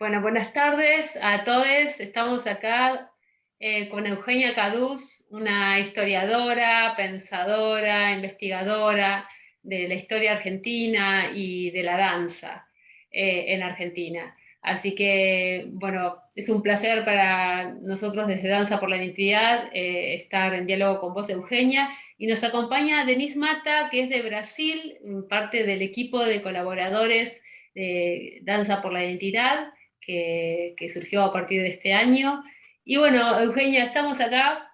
Bueno, buenas tardes a todos. Estamos acá con Eugenia Caduz, una historiadora, pensadora, investigadora de la historia argentina y de la danza en Argentina. Así que, bueno, es un placer para nosotros desde Danza por la Identidad estar en diálogo con vos, Eugenia. Y nos acompaña Denise Mata, que es de Brasil, parte del equipo de colaboradores de Danza por la Identidad que surgió a partir de este año. Y bueno, Eugenia, estamos acá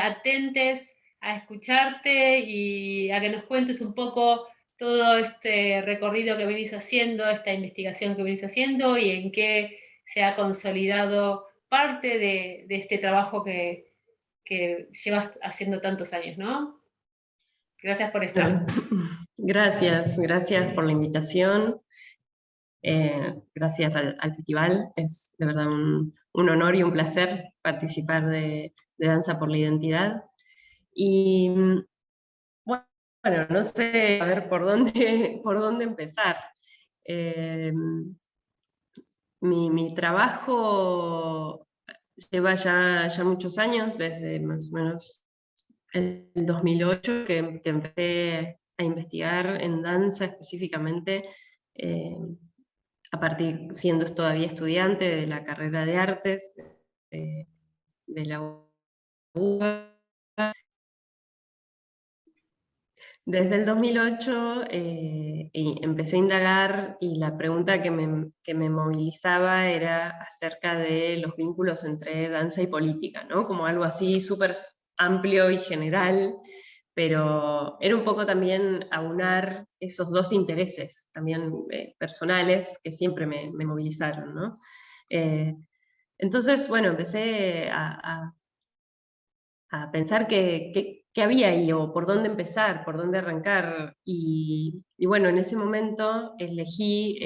atentes a escucharte y a que nos cuentes un poco todo este recorrido que venís haciendo, esta investigación que venís haciendo y en qué se ha consolidado parte de este trabajo que llevas haciendo tantos años, ¿no? Gracias por estar. Bueno, gracias por la invitación, gracias al festival, es de verdad un honor y un placer participar de Danza por la Identidad. Y bueno, no sé, a ver por dónde empezar. Eh, mi trabajo lleva ya muchos años, desde más o menos el 2008 que empecé a investigar en danza específicamente, siendo todavía estudiante de la carrera de artes de la UBA. Desde el 2008 empecé a indagar y la pregunta que me movilizaba era acerca de los vínculos entre danza y política, ¿no? Como algo así súper amplio y general, pero era un poco también aunar esos dos intereses, también personales, que siempre me movilizaron, ¿no? Entonces, bueno, empecé a pensar qué había ahí, o por dónde empezar, por dónde arrancar, y bueno, en ese momento elegí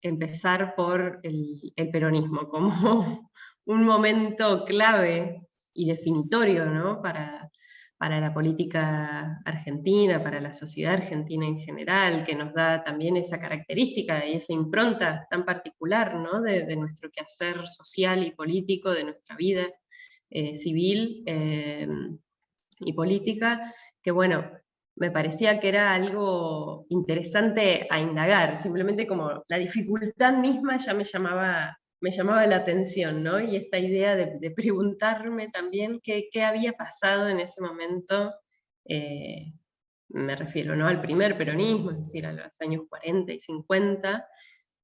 empezar por el peronismo, como un momento clave y definitorio, ¿no? Para la política argentina, para la sociedad argentina en general, que nos da también esa característica y esa impronta tan particular, ¿no? de nuestro quehacer social y político, de nuestra vida civil y política, que bueno, me parecía que era algo interesante a indagar, simplemente como la dificultad misma ya me llamaba la atención, ¿no? Y esta idea de preguntarme también qué había pasado en ese momento, me refiero, ¿no?, al primer peronismo, es decir, a los años 40 y 50,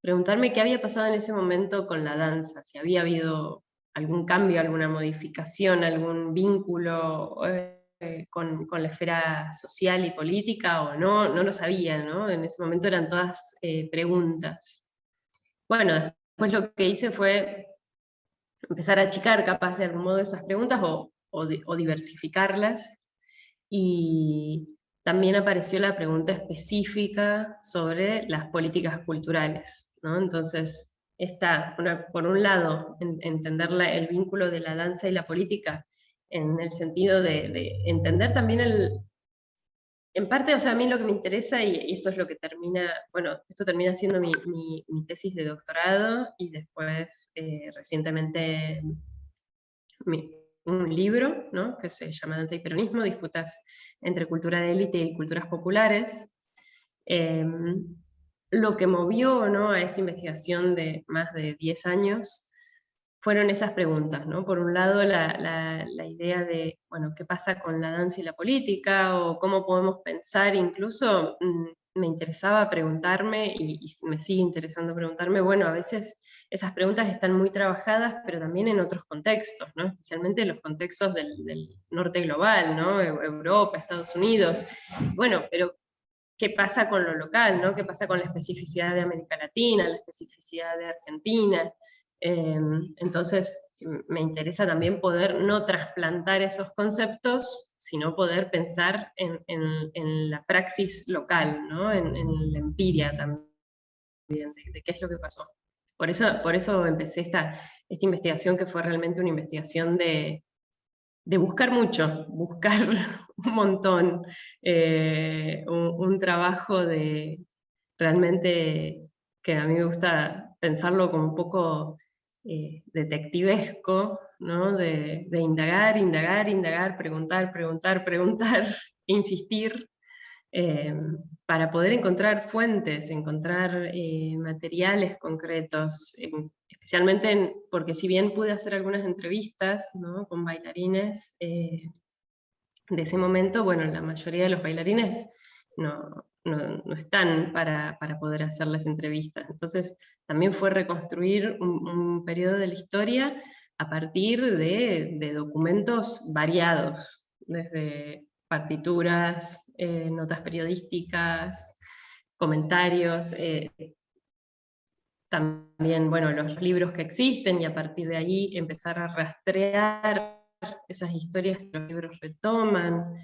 preguntarme qué había pasado en ese momento con la danza, si había habido algún cambio, alguna modificación, algún vínculo con la esfera social y política o no, no lo sabía, ¿no? En ese momento eran todas preguntas. Bueno, después lo que hice fue empezar a achicar capaz de algún modo esas preguntas o diversificarlas, y también apareció la pregunta específica sobre las políticas culturales, ¿no? Entonces, está, por un lado, entender el vínculo de la danza y la política, en el sentido de entender también en parte, o sea, a mí lo que me interesa, y esto es lo que termina, bueno, esto termina siendo mi tesis de doctorado, y después, recientemente, un libro, ¿no?, que se llama Danza y Peronismo, disputas entre cultura de élite y culturas populares. Lo que movió, ¿no?, a esta investigación de más de 10 años fueron esas preguntas, ¿no? Por un lado, la idea de, bueno, ¿qué pasa con la danza y la política? O cómo podemos pensar, incluso me interesaba preguntarme, y me sigue interesando preguntarme, bueno, a veces esas preguntas están muy trabajadas, pero también en otros contextos, ¿no? Especialmente en los contextos del norte global, ¿no? Europa, Estados Unidos. Bueno, pero ¿qué pasa con lo local, ¿no? ¿Qué pasa con la especificidad de América Latina, la especificidad de Argentina? Entonces, me interesa también poder no trasplantar esos conceptos, sino poder pensar en la praxis local, ¿no? En la empiria también, de qué es lo que pasó. Por eso empecé esta investigación, que fue realmente una investigación de buscar mucho, buscar un montón, un trabajo de realmente que a mí me gusta pensarlo como un poco detectivesco, ¿no? De indagar, indagar, indagar, preguntar, preguntar, preguntar, insistir, para poder encontrar fuentes, encontrar materiales concretos, especialmente porque si bien pude hacer algunas entrevistas, ¿no?, con bailarines de ese momento, bueno, la mayoría de los bailarines no están para poder hacer las entrevistas. Entonces también fue reconstruir un periodo de la historia a partir de documentos variados, desde partituras, notas periodísticas, comentarios, también, bueno, los libros que existen, y a partir de ahí empezar a rastrear esas historias que los libros retoman.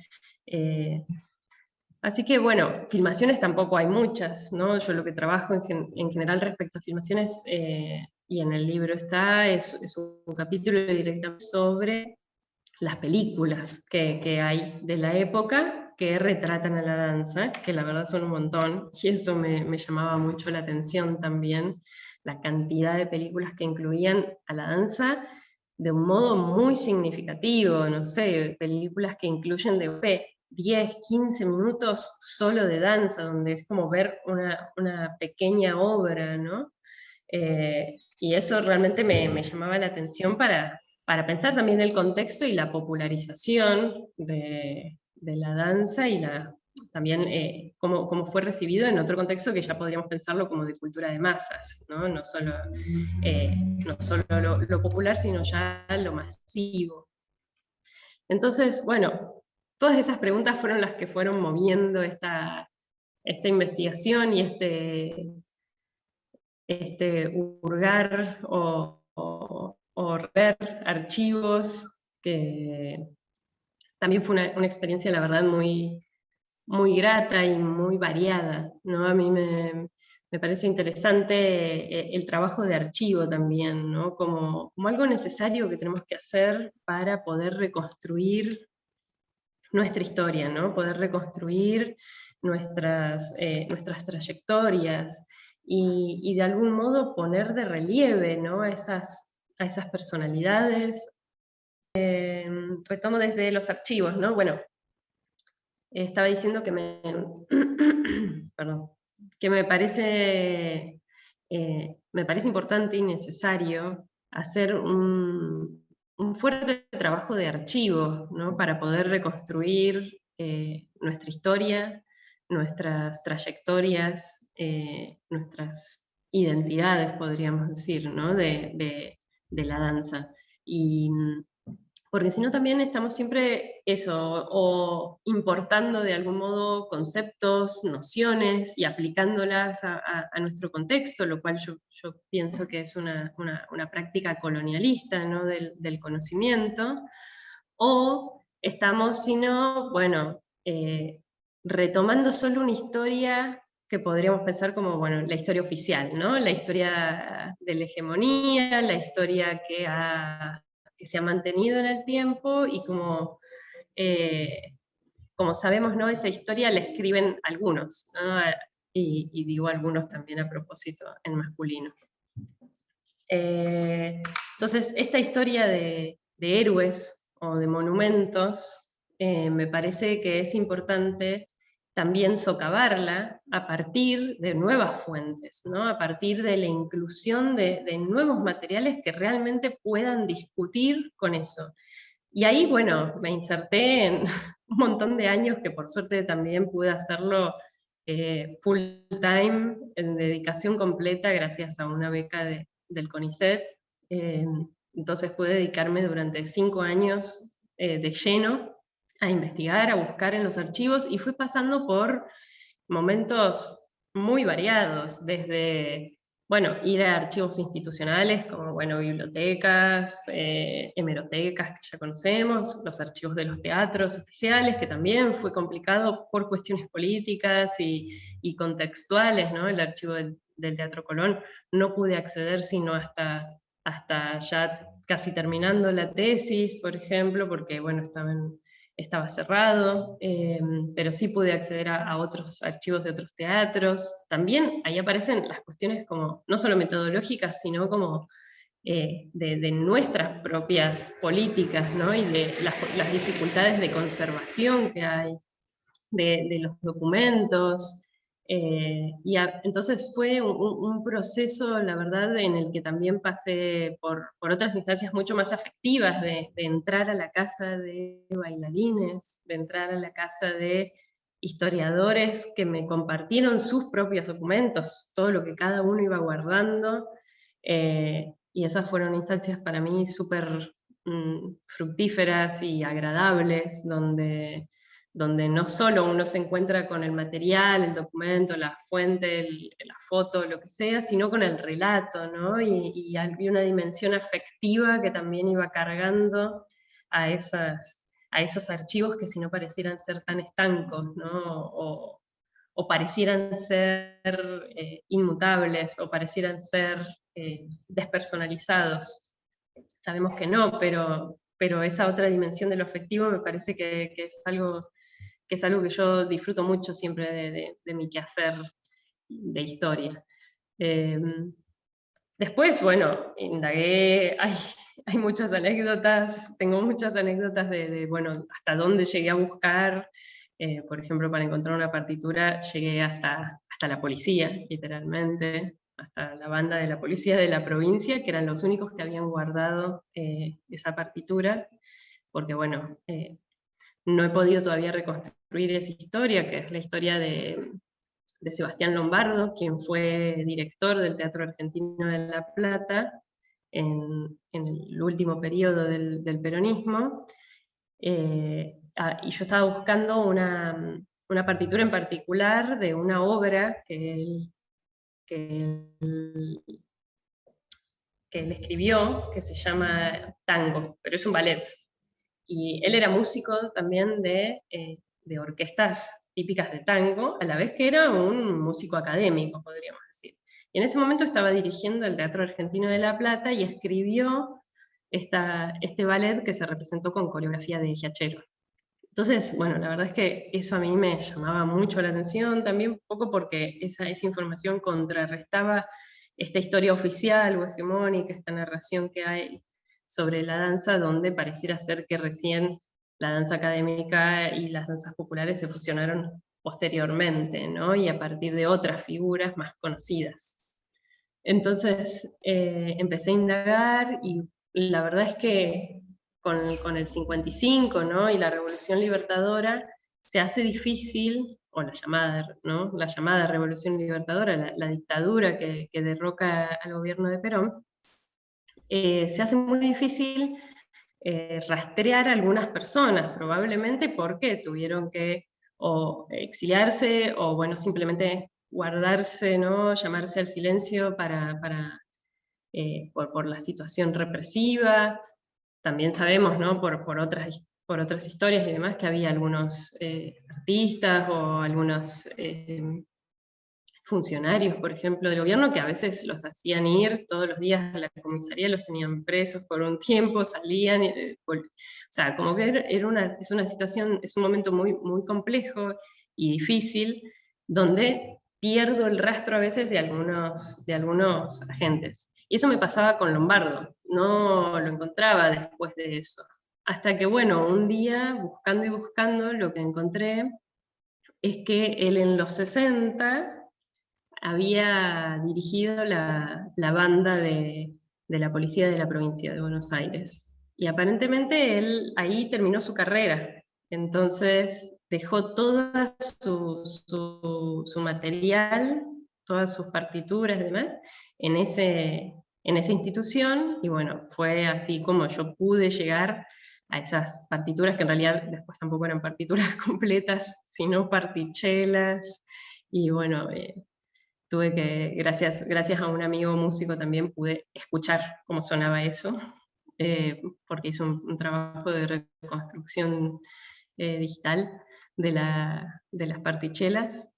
Así que bueno, filmaciones tampoco hay muchas, ¿no? Yo lo que trabajo en general respecto a filmaciones, y en el libro está, es un capítulo directamente sobre las películas que hay de la época que retratan a la danza, que la verdad son un montón, y eso me llamaba mucho la atención también, la cantidad de películas que incluían a la danza de un modo muy significativo, no sé, películas que incluyen de 10, 15 minutos solo de danza, donde es como ver una pequeña obra, ¿no? Y eso realmente me llamaba la atención para pensar también el contexto y la popularización de la danza, y también cómo fue recibido en otro contexto que ya podríamos pensarlo como de cultura de masas, ¿no? No solo lo popular, sino ya lo masivo. Entonces, bueno, todas esas preguntas fueron las que fueron moviendo esta investigación y hurgar o ver archivos, que también fue una experiencia, la verdad, muy, muy grata y muy variada, ¿no? A mí me parece interesante el trabajo de archivo también, ¿no? Como algo necesario que tenemos que hacer para poder reconstruir nuestra historia, ¿no? Poder reconstruir nuestras trayectorias, y de algún modo poner de relieve, ¿no?, a esas personalidades. Retomo desde los archivos, ¿no? Bueno, estaba diciendo que perdón, que me parece importante y necesario hacer un fuerte trabajo de archivo, ¿no?, para poder reconstruir nuestra historia, nuestras trayectorias, nuestras identidades, podríamos decir, ¿no?, de la danza. Y porque si no también estamos siempre o importando de algún modo conceptos, nociones, y aplicándolas a nuestro contexto, lo cual yo pienso que es una práctica colonialista, ¿no?, del conocimiento, o estamos, sino, bueno, retomando solo una historia que podríamos pensar como, bueno, la historia oficial, ¿no?, la historia de la hegemonía, la historia que se ha mantenido en el tiempo, y como sabemos, ¿no?, esa historia la escriben algunos, ¿no? Y digo algunos también a propósito en masculino. Entonces, esta historia de héroes o de monumentos, me parece que es importante también socavarla a partir de nuevas fuentes, ¿no?, a partir de la inclusión de nuevos materiales que realmente puedan discutir con eso. Y ahí, bueno, me inserté en un montón de años que por suerte también pude hacerlo full time, en dedicación completa, gracias a una beca del CONICET. Entonces pude dedicarme durante 5 años de lleno a investigar, a buscar en los archivos, y fui pasando por momentos muy variados, desde, bueno, ir a archivos institucionales, como, bueno, bibliotecas, hemerotecas, que ya conocemos, los archivos de los teatros oficiales, que también fue complicado por cuestiones políticas y contextuales, ¿no? El archivo del Teatro Colón no pude acceder sino hasta ya casi terminando la tesis, por ejemplo, porque, bueno, estaba estaba cerrado, pero sí pude acceder a otros archivos de otros teatros. También ahí aparecen las cuestiones como, no solo metodológicas, sino como de nuestras propias políticas, ¿no? Y de las dificultades de conservación que hay, de los documentos. Entonces fue un proceso, la verdad, en el que también pasé por otras instancias mucho más afectivas, de entrar a la casa de bailarines, de entrar a la casa de historiadores que me compartieron sus propios documentos, todo lo que cada uno iba guardando, y esas fueron instancias para mí súper fructíferas y agradables, donde no solo uno se encuentra con el material, el documento, la fuente, la foto, lo que sea, sino con el relato, ¿no? Y había una dimensión afectiva que también iba cargando a, a esos archivos que si no parecieran ser tan estancos, ¿no? O parecieran ser inmutables, o parecieran ser despersonalizados. Sabemos que no, pero esa otra dimensión de lo afectivo me parece que es algo que yo disfruto mucho siempre de mi quehacer de historia. Después, bueno, indagué, hay muchas anécdotas, tengo muchas anécdotas bueno, hasta dónde llegué a buscar. Por ejemplo, para encontrar una partitura llegué hasta la policía, literalmente, hasta la banda de la policía de la provincia, que eran los únicos que habían guardado esa partitura, porque bueno, no he podido todavía reconstruir esa historia, que es la historia de Sebastián Lombardo, quien fue director del Teatro Argentino de La Plata en el último periodo del peronismo. Y yo estaba buscando una partitura en particular de una obra que él escribió, que se llama Tango, pero es un ballet. Y él era músico también de orquestas típicas de tango, a la vez que era un músico académico, podríamos decir. Y en ese momento estaba dirigiendo el Teatro Argentino de La Plata y escribió este ballet que se representó con coreografía de Giachero. Entonces, bueno, la verdad es que eso a mí me llamaba mucho la atención, también un poco porque esa información contrarrestaba esta historia oficial o hegemónica, esta narración que hay sobre la danza, donde pareciera ser que recién la danza académica y las danzas populares se fusionaron posteriormente, ¿no? Y a partir de otras figuras más conocidas. Entonces empecé a indagar y la verdad es que con el 55, ¿no? Y la Revolución Libertadora se hace difícil, o la llamada, ¿no? La llamada Revolución Libertadora, la dictadura que derroca al gobierno de Perón, se hace muy difícil rastrear a algunas personas, probablemente porque tuvieron que o exiliarse o bueno, simplemente guardarse, ¿no? Llamarse al silencio por la situación represiva. También sabemos, ¿no? por otras historias y demás, que había algunos artistas o algunos funcionarios, por ejemplo, del gobierno, que a veces los hacían ir todos los días a la comisaría, los tenían presos por un tiempo, salían, o sea, como que es una situación, es un momento muy, muy complejo y difícil, donde pierdo el rastro a veces de algunos agentes. Y eso me pasaba con Lombardo, no lo encontraba después de eso. Hasta que, bueno, un día, buscando y buscando, lo que encontré es que él en los 60 había dirigido la banda de la policía de la provincia de Buenos Aires. Y aparentemente él ahí terminó su carrera. Entonces dejó todo su material, todas sus partituras y demás, en esa institución. Y bueno, fue así como yo pude llegar a esas partituras, que en realidad después tampoco eran partituras completas, sino partichelas. Y bueno, tuve que, gracias a un amigo músico también pude escuchar cómo sonaba eso, porque hizo un trabajo de reconstrucción digital de las partichelas.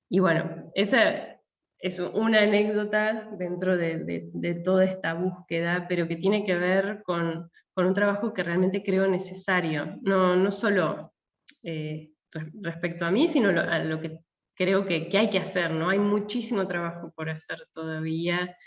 Y bueno, esa es una anécdota dentro de toda esta búsqueda, pero que tiene que ver con por un trabajo que realmente creo necesario, no solo respecto a mí, sino a lo que creo que hay que hacer, ¿no? Hay muchísimo trabajo por hacer todavía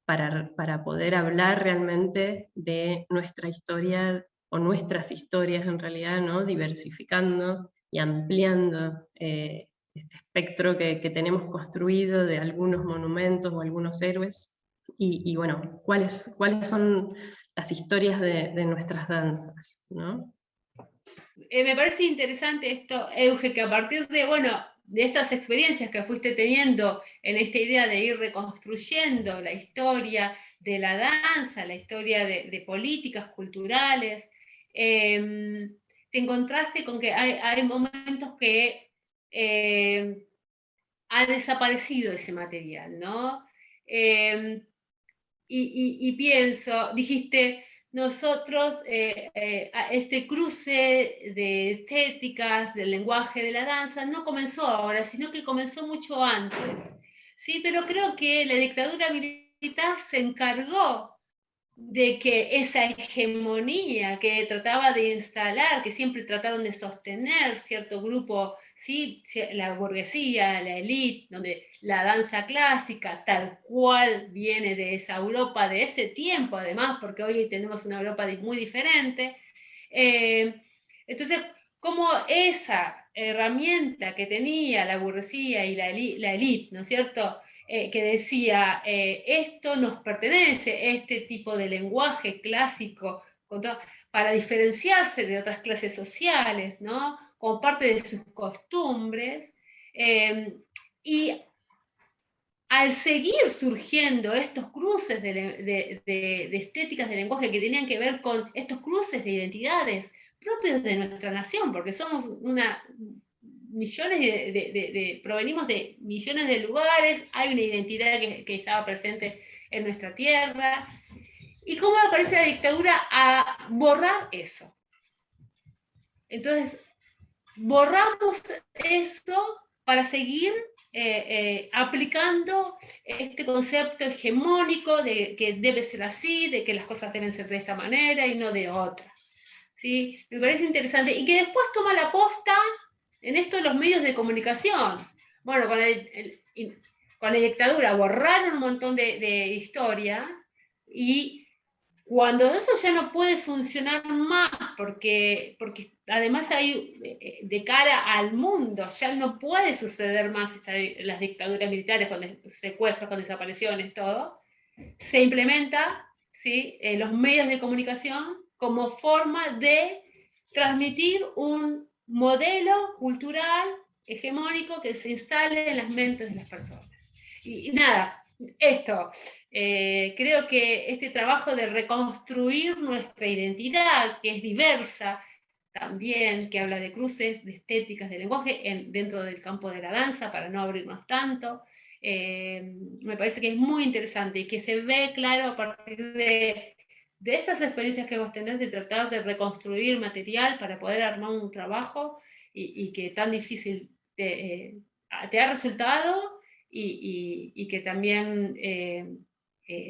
para poder hablar realmente de nuestra historia, o nuestras historias en realidad, ¿no? Diversificando y ampliando este espectro que tenemos construido de algunos monumentos o algunos héroes, y bueno, ¿cuáles son las historias de nuestras danzas, ¿no? Me parece interesante esto, Euge, que a partir de, bueno, de estas experiencias que fuiste teniendo en esta idea de ir reconstruyendo la historia de la danza, la historia de políticas culturales, te encontraste con que hay momentos que ha desaparecido ese material, ¿no? Y pienso, dijiste, nosotros, este cruce de estéticas, del lenguaje de la danza, no comenzó ahora, sino que comenzó mucho antes. Sí, pero creo que la dictadura militar se encargó de que esa hegemonía que trataba de instalar, que siempre trataron de sostener cierto grupo, ¿sí? La burguesía, la élite, donde la danza clásica tal cual viene de esa Europa de ese tiempo, además, porque hoy tenemos una Europa muy diferente. Entonces, como esa herramienta que tenía la burguesía y la élite, ¿no es cierto?, que decía, esto nos pertenece, este tipo de lenguaje clásico, para diferenciarse de otras clases sociales, ¿no? Como parte de sus costumbres, y al seguir surgiendo estos cruces de estéticas de lenguaje que tenían que ver con estos cruces de identidades propios de nuestra nación, porque somos provenimos de millones de lugares, hay una identidad que estaba presente en nuestra tierra. ¿Y cómo aparece la dictadura a borrar eso? Entonces, borramos eso para seguir aplicando este concepto hegemónico de que debe ser así, de que las cosas deben ser de esta manera y no de otra. ¿Sí? Me parece interesante. Y que después toma la posta en esto de los medios de comunicación. Bueno, con la dictadura borraron un montón de historia, y cuando eso ya no puede funcionar más, porque además hay, de cara al mundo, ya no puede suceder más las dictaduras militares con secuestros, con desapariciones, todo, se implementa, ¿sí?, los medios de comunicación como forma de transmitir un modelo cultural hegemónico que se instale en las mentes de las personas. Y nada, esto, creo que este trabajo de reconstruir nuestra identidad, que es diversa también, que habla de cruces, de estéticas, de lenguaje, dentro del campo de la danza, para no abrirnos tanto, me parece que es muy interesante y que se ve claro a partir de estas experiencias que vos tenés, de tratar de reconstruir material para poder armar un trabajo, y que tan difícil te ha resultado, y que también,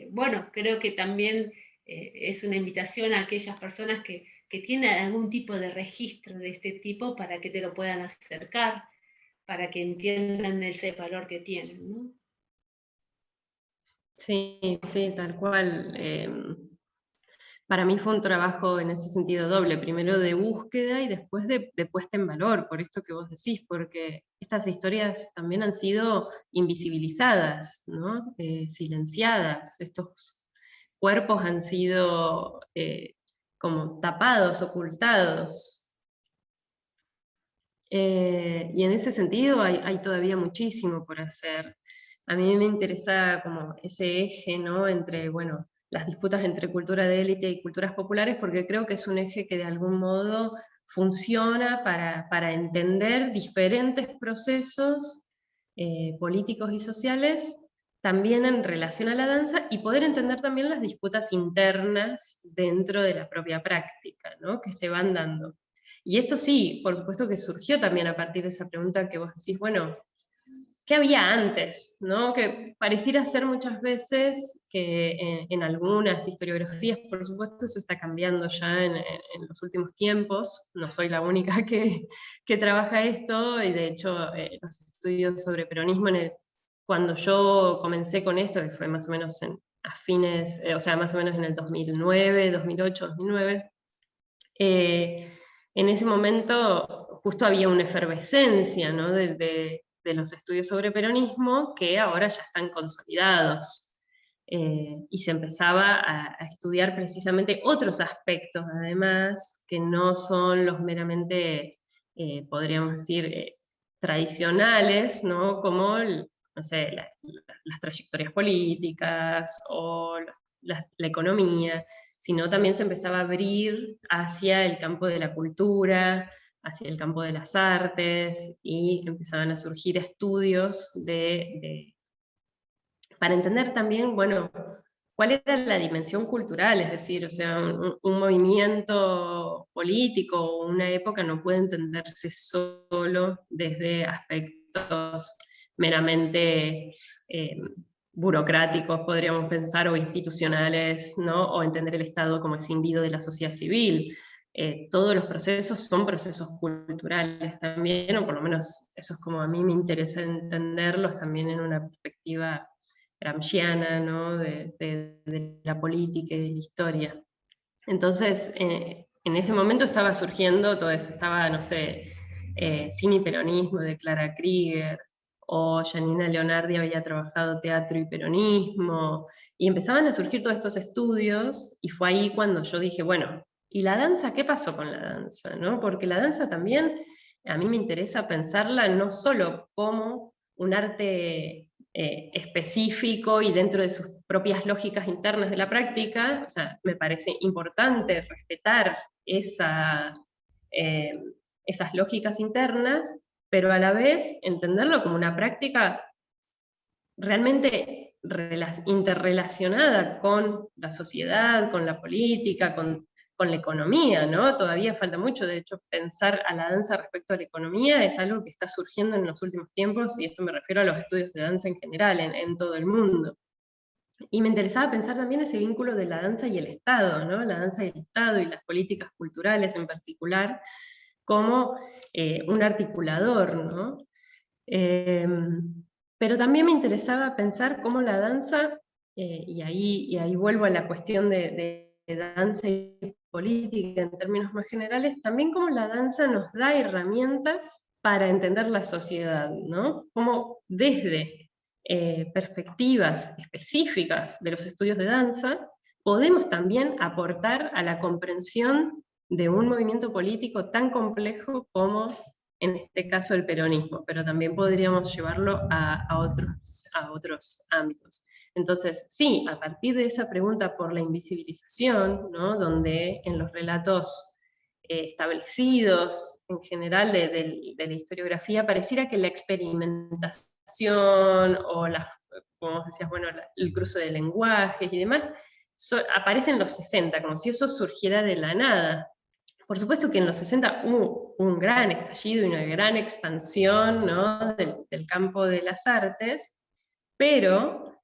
bueno, creo que también es una invitación a aquellas personas que tienen algún tipo de registro de este tipo, para que te lo puedan acercar, para que entiendan ese valor que tienen, ¿no? Sí, sí, tal cual. Para mí fue un trabajo en ese sentido doble, primero de búsqueda y después de puesta en valor, por esto que vos decís, porque estas historias también han sido invisibilizadas, ¿no? Silenciadas, estos cuerpos han sido como tapados, ocultados. Y en ese sentido hay todavía muchísimo por hacer. A mí me interesa como ese eje, ¿no?, entre, bueno, las disputas entre cultura de élite y culturas populares, porque creo que es un eje que de algún modo funciona para entender diferentes procesos políticos y sociales, también en relación a la danza, y poder entender también las disputas internas dentro de la propia práctica, ¿no?, que se van dando. Y esto sí, por supuesto que surgió también a partir de esa pregunta que vos decís, bueno, qué había antes, ¿no? Que pareciera ser muchas veces que en algunas historiografías, por supuesto, eso está cambiando ya en los últimos tiempos, no soy la única que trabaja esto, y de hecho los estudios sobre peronismo, cuando yo comencé con esto, que fue más o menos a fines, o sea, más o menos en el 2009, 2008, 2009, en ese momento justo había una efervescencia, ¿no? de los estudios sobre peronismo que ahora ya están consolidados. Y se empezaba a estudiar precisamente otros aspectos, además, que no son los meramente, podríamos decir, tradicionales, ¿no? Como, no sé, las trayectorias políticas o la economía, sino también se empezaba a abrir hacia el campo de la cultura, hacia el campo de las artes, y empezaban a surgir estudios para entender también, bueno, cuál era la dimensión cultural, es decir, o sea, un movimiento político o una época no puede entenderse solo desde aspectos meramente burocráticos, podríamos pensar, o institucionales, ¿no? O entender el Estado como escindido de la sociedad civil. Todos los procesos son procesos culturales también, o por lo menos eso es como a mí me interesa entenderlos también en una perspectiva gramsciana, ¿no? de la política y de la historia. Entonces, en ese momento estaba surgiendo todo esto, estaba, no sé, Cine y Peronismo de Clara Krieger, o Janina Leonardi había trabajado teatro y peronismo, y empezaban a surgir todos estos estudios, y fue ahí cuando yo dije, bueno, ¿y la danza? ¿Qué pasó con la danza? ¿No? Porque la danza también, a mí me interesa pensarla no solo como un arte específico y dentro de sus propias lógicas internas de la práctica, o sea, me parece importante respetar eh, esas lógicas internas, pero a la vez entenderlo como una práctica realmente interrelacionada con la sociedad, con la política, con la economía, ¿no? Todavía falta mucho, de hecho, pensar a la danza respecto a la economía es algo que está surgiendo en los últimos tiempos, y esto me refiero a los estudios de danza en general, en todo el mundo. Y me interesaba pensar también ese vínculo de la danza y el Estado, ¿no? La danza y el Estado y las políticas culturales en particular, como un articulador, ¿no? Pero también me interesaba pensar cómo la danza, y ahí vuelvo a la cuestión de danza y política en términos más generales, también cómo la danza nos da herramientas para entender la sociedad, ¿no? Cómo desde perspectivas específicas de los estudios de danza, podemos también aportar a la comprensión de un movimiento político tan complejo como en este caso el peronismo, pero también podríamos llevarlo a otros ámbitos. Entonces, sí, a partir de esa pregunta por la invisibilización, ¿no? Donde en los relatos establecidos en general de la historiografía, pareciera que la experimentación o como decías, bueno, el cruce de lenguajes y demás, aparece en los 60, como si eso surgiera de la nada. Por supuesto que en los 60 hubo un gran estallido y una gran expansión, ¿no? del campo de las artes, pero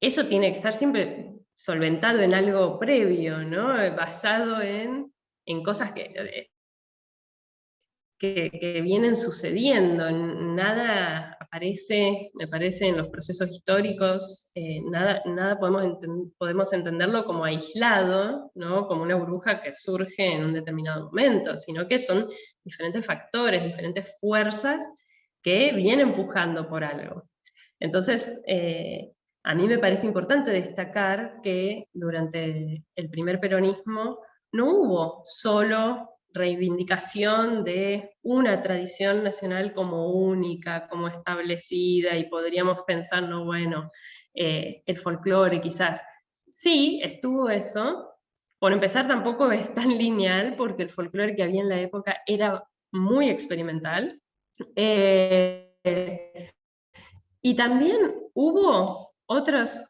eso tiene que estar siempre solventado en algo previo, ¿no? Basado en cosas que vienen sucediendo. Nada aparece, me parece, en los procesos históricos, nada podemos entenderlo como aislado, ¿no? Como una burbuja que surge en un determinado momento, sino que son diferentes factores, diferentes fuerzas que vienen empujando por algo. Entonces, a mí me parece importante destacar que durante el primer peronismo no hubo solo reivindicación de una tradición nacional como única, como establecida, y podríamos pensar, no, bueno, el folclore quizás. Sí, estuvo eso. Por empezar, tampoco es tan lineal, porque el folclore que había en la época era muy experimental. Y también hubo otros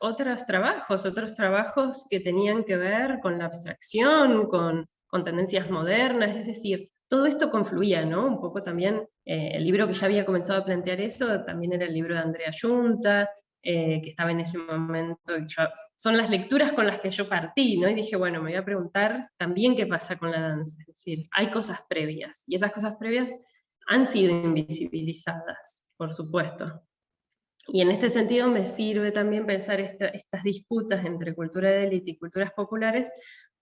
trabajos que tenían que ver con la abstracción, con tendencias modernas, es decir, todo esto confluía, ¿no? Un poco también, el libro que ya había comenzado a plantear eso, también era el libro de Andrea Yunta, que estaba en ese momento, son las lecturas con las que yo partí, ¿no? Y dije, bueno, me voy a preguntar también qué pasa con la danza, es decir, hay cosas previas, y esas cosas previas han sido invisibilizadas, por supuesto. Y en este sentido me sirve también pensar estas disputas entre cultura de élite y culturas populares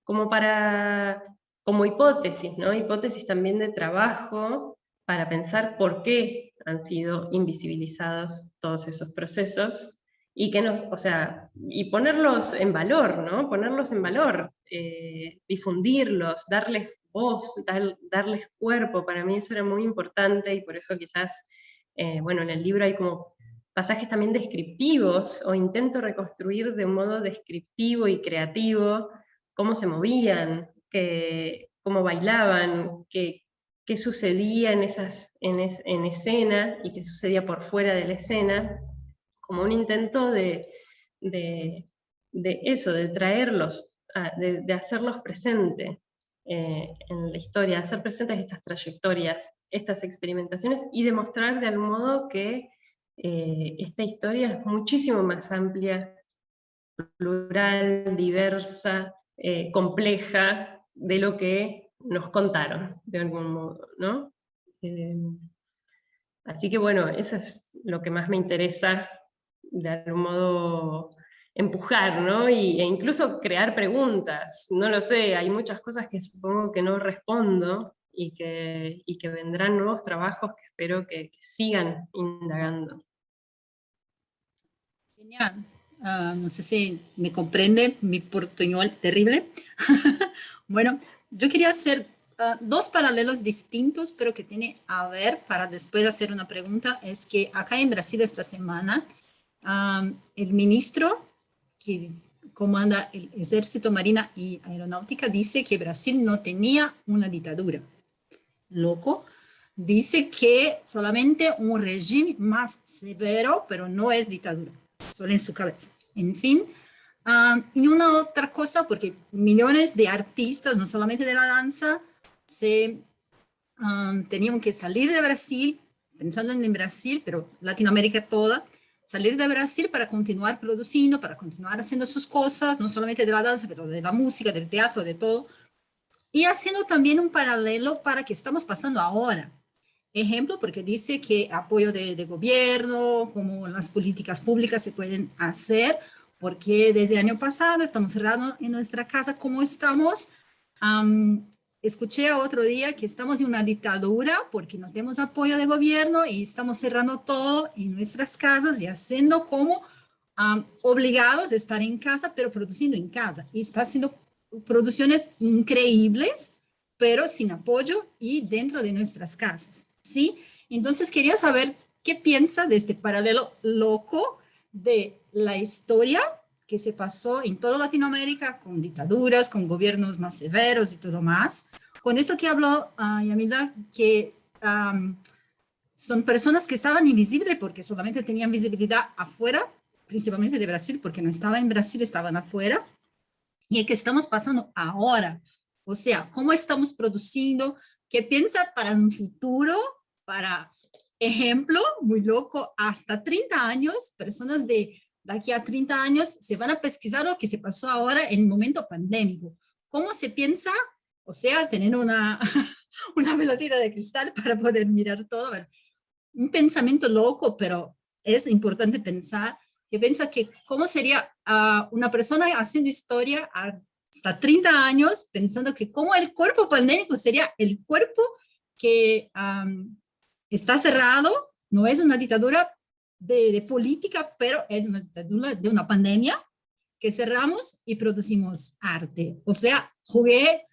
como como hipótesis, ¿no? Hipótesis también de trabajo para pensar por qué han sido invisibilizados todos esos procesos y o sea, y ponerlos en valor, ¿no? Ponerlos en valor, difundirlos, darles voz, darles cuerpo. Para mí eso era muy importante y por eso quizás, bueno, en el libro hay como pasajes también descriptivos, o intento reconstruir de un modo descriptivo y creativo cómo se movían, cómo bailaban, qué sucedía en escena y qué sucedía por fuera de la escena, como un intento de, de eso, de traerlos, de hacerlos presentes en la historia, hacer presentes estas trayectorias, estas experimentaciones y demostrar de algún modo que esta historia es muchísimo más amplia, plural, diversa, compleja de lo que nos contaron, de algún modo, ¿no? Así que bueno, eso es lo que más me interesa, de algún modo empujar, ¿no? E incluso crear preguntas, no lo sé, hay muchas cosas que supongo que no respondo y que vendrán nuevos trabajos que espero que sigan indagando. Genial. No sé si me comprende mi portuñol terrible. Bueno, yo quería hacer dos paralelos distintos, pero que tiene a ver para después hacer una pregunta. Es que acá en Brasil esta semana, el ministro que comanda el Ejército, Marina y Aeronáutica dice que Brasil no tenía una dictadura. Loco. Dice que solamente un régimen más severo, pero no es dictadura, solo en su cabeza. En fin, y una otra cosa, porque millones de artistas, no solamente de la danza, tenían que salir de Brasil, pensando en Brasil, pero Latinoamérica toda, salir de Brasil para continuar produciendo, para continuar haciendo sus cosas, no solamente de la danza, pero de la música, del teatro, de todo. Y haciendo también un paralelo para que estamos pasando ahora. Ejemplo, porque dice que apoyo de gobierno, como las políticas públicas se pueden hacer, porque desde el año pasado estamos cerrados en nuestra casa como estamos. Escuché otro día que estamos en una dictadura porque no tenemos apoyo de gobierno y estamos cerrando todo en nuestras casas y haciendo como obligados a estar en casa, pero produciendo en casa. Y está haciendo producciones increíbles, pero sin apoyo y dentro de nuestras casas, ¿sí? Entonces quería saber qué piensa de este paralelo loco de la historia que se pasó en toda Latinoamérica con dictaduras, con gobiernos más severos y todo más. Con esto que habló Yamila, que son personas que estaban invisibles porque solamente tenían visibilidad afuera, principalmente de Brasil, porque no estaba en Brasil, estaban afuera, y el que estamos pasando ahora. O sea, cómo estamos produciendo, qué piensa para un futuro, para ejemplo, muy loco, hasta 30 años, personas de aquí a 30 años se van a pesquisar lo que se pasó ahora en el momento pandémico. ¿Cómo se piensa? O sea, tener una, una pelotita de cristal para poder mirar todo. Un pensamiento loco, pero es importante pensar que piensa que cómo sería una persona haciendo historia hasta 30 años, pensando que cómo el cuerpo pandémico sería el cuerpo que está cerrado, no es una dictadura de política, pero es una dictadura de una pandemia que cerramos y producimos arte. O sea, jugué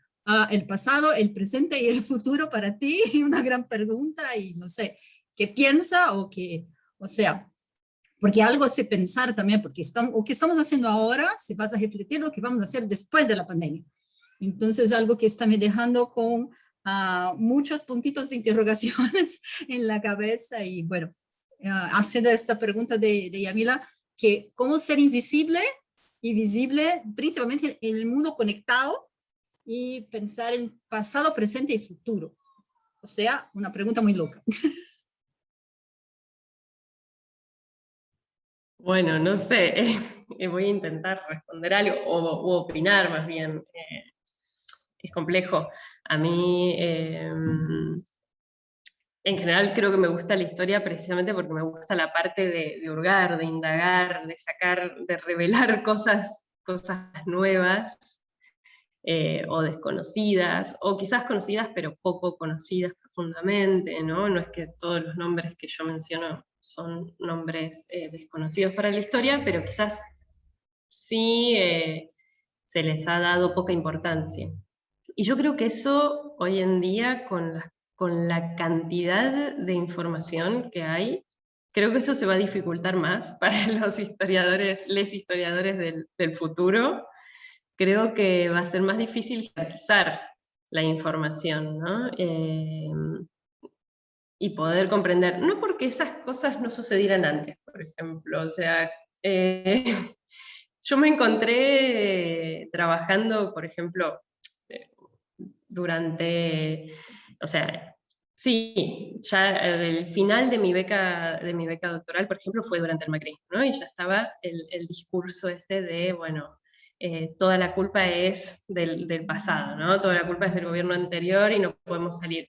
el pasado, el presente y el futuro para ti, una gran pregunta y no sé, ¿qué piensa o sea, porque algo sé pensar también, porque o que estamos haciendo ahora se va a refletir lo que vamos a hacer después de la pandemia. Entonces, algo que está me dejando con muchos puntitos de interrogaciones en la cabeza y bueno, haciendo esta pregunta de Yamila, que cómo ser invisible y visible, principalmente en el mundo conectado y pensar en pasado, presente y futuro. O sea, una pregunta muy loca. Bueno, no sé, voy a intentar responder algo, u opinar más bien. Es complejo. A mí, en general, creo que me gusta la historia precisamente porque me gusta la parte de hurgar, de indagar, de sacar, de revelar cosas nuevas, o desconocidas, o quizás conocidas pero poco conocidas profundamente, ¿no? No es que todos los nombres que yo menciono son nombres desconocidos para la historia, pero quizás sí se les ha dado poca importancia. Y yo creo que eso hoy en día, con la cantidad de información que hay, creo que eso se va a dificultar más para los historiadores, les historiadores del futuro. Creo que va a ser más difícil jerarquizar la información, ¿no? Y poder comprender, no porque esas cosas no sucedieran antes, por ejemplo, o sea, yo me encontré trabajando, por ejemplo, durante, o sea, sí, ya el final de mi beca doctoral, por ejemplo, fue durante el macrismo, ¿no? Y ya estaba el discurso este de, bueno, toda la culpa es del pasado, ¿no? Toda la culpa es del gobierno anterior y no podemos salir.